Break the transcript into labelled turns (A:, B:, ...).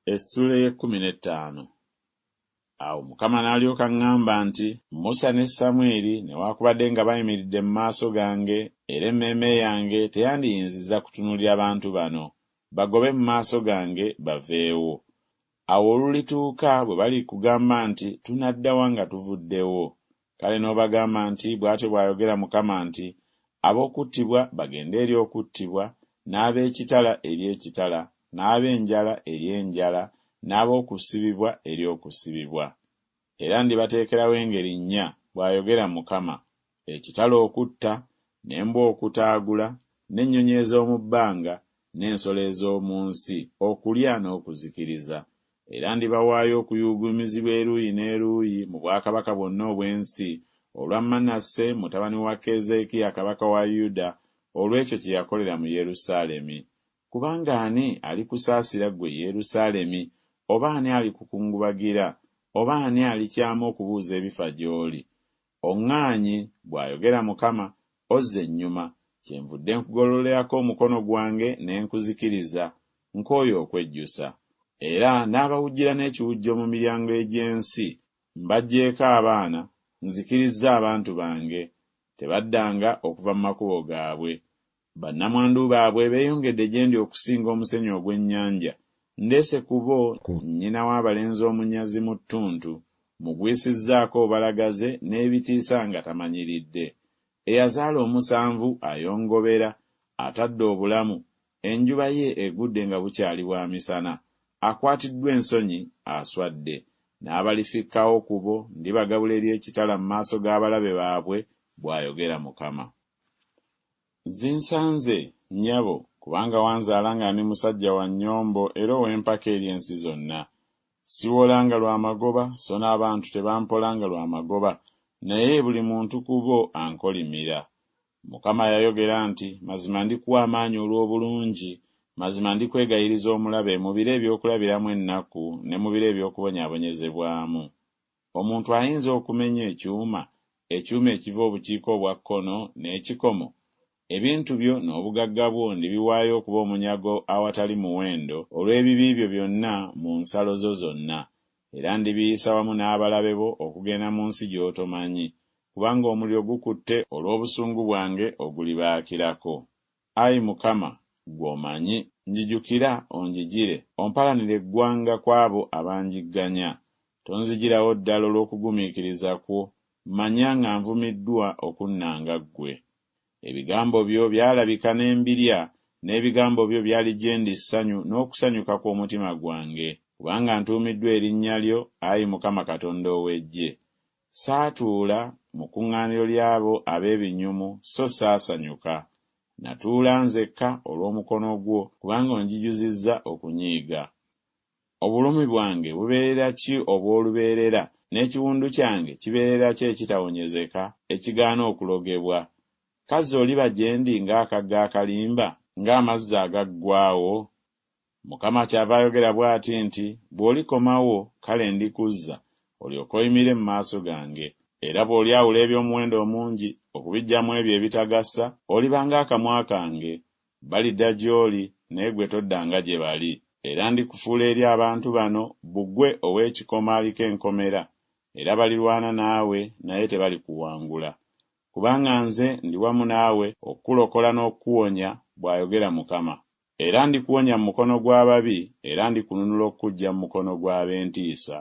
A: Essula y'e15. Awo Mukama n'alyoka ŋŋamba nti, Musa ne Samwiri newaakubadde nga bayimiridde mu maaso gange, era emmeeme yange teyandiyinzizza kutunuulira bantu bano, bagobe mu maaso gange baveewo. Awo olulituuka bwe balikugamba nti, tunadda wa nga tuvuddewo? Kale n'obagamba nti, bw'atyo bw'ayogera Mukama nti, ab'okuttibwa bagende eri okuttibwa, n'ab'ekitala eri ekitala, n'ab'enjala eri enjala, n'ab'okusibibwa eri okusibibwa. Era ndibateekerawo engeri nnya, bw'ayogera Mukama: ekitala okutta, n'embwa okutaagula, n'ennyonyi ez'omu bbanga, n'ensolo ez'omu nsi okulya n'okuzikiriza. Era ndibawaayo okuyuuguumizibwa eruuyi n'eruuyi mu bwakabaka bwonna obw'ensi, olwa Manasse mutabani wa Keezeekiya kabaka wa Yuda, olw'ekyo kye yakolera mu Yerusaalemi. Kubanga ani alikusaasira ggwe Yerusaalemi? Oba ani alikukungubagira? Oba ani alikyamu okubuuza ebifa gy'oli? Oŋŋaanyi, bw'ayogera Mukama, ozza ennyuma, kyenvudde nkugololerako omukono gwange ne nkuzikiriza, nkooye okwejjusa. Era n'abawujjira n'ekiwujjo mu miryango egy'ensi, mbaggyeeko abaana, nzikirizza abantu bange, tebaddanga okuva mu makubo gaabwe. Bannamwandu baabwe beeyongedde gye ndi okusinga omusenyu ogw'ennyanja. Ndeese ku bo nnyina w'abalenzi omunyazi mu ttuntu, mugwisizzaako obalagaze n'ebitiisa nga tamanyiridde. Eyazaala omusanvu ayongobera, atadde obulamu, enjuba ye egudde nga bukyali bwa misana. Akwatiddwa ensonyi aswadde, n'abalifikkawo ku bo ndibagabula eri ekitala mu maaso g'abalabe baabwe, bw'ayogera Mukama. Zinsanze, nnyabo, kubanga wanzaala nga ndi musajja wa nnyombo era ow'empaka eri ensi zonna. Siwolanga lwa magoba, so n'abantu tebampolanga lwa magoba, naye buli muntu ku bo ankolimira. Mukama yayogera nti, mazima ndikuwa amaanyi olw'obulungi, mazima ndikwegayiriza omulabe mu biro ebyokulabiramu ennaku ne mu biro eby'okubonyaabonyezebwamu. Omuntu ayinza okumenya ekyuma ekiva obukiiko obwa kkono n'ekikomo? Ebintu byo n'obugagga bwo ndibiwaayo okuba omunyago awatali muwendo olw'ebibi byo byonna mu nsalo zo zonna, era ndibiyisa wamu n'abalabe bo okugenda mu nsi gy'otomanyi, kubanga omuliro gukutte olw'obusungu bwange ogulibaakirako. Ayi Mukama, gw'omanyi, njijukira onjigire, ompalanire eggwanga kw'abo abanjigganya. Tonzigirawo ddala olw'okugumiikiriza kwo, manya nga nvumiddwa okunnanga ggwe. Ebigambo byo byalabika n'embirya, n'ebigambo byo byali gye ndi ssanyu n'okusanyuka kw'omutima gwange, kubanga ntuumiddwa erinnya lyo, Ayi Mukama Katonda ow'Eggye. Saatuula mu kuŋŋaaniro ly'abo ab'ebinyumu, so saasanyuka. Natuula nzekka olw'omukono gwo, kubanga onjijuzizza okunyiiga. Obulumi bwange bubeerera ki obw'olubeerera, n'ekiwundu kyange kibeerera ki ekitawonyezeka, ekigaana okulogebwa? Kazze oliba gye ndi ng'akagga akalimba, ng'amazzi agaggwaawo? Mukama kyava ayogera bw'ati nti, bw'olikomawo kale ndikuzza, olyoke oyimire mu maaso gange. Era bw'olyawula eby'omuwendo omungi okubiggyamu ebyo ebitagasa, oliba ng'akamwa kange. Balidda gy'oli, naye gwe toddanga gye bali. Era ndikufuula eri abantu bano bbugwe ow'ekikoma aliko enkomera, era balirwana naawe naye tebalikuwangula. Kubanga nze ndi wamu naawe okukulokola n'okukuwonya, bw'ayogera Mukama. Era ndikuwonya mu mukono gw'ababi, era ndikununula okukuggya mu mukono gw'ab'entiisa.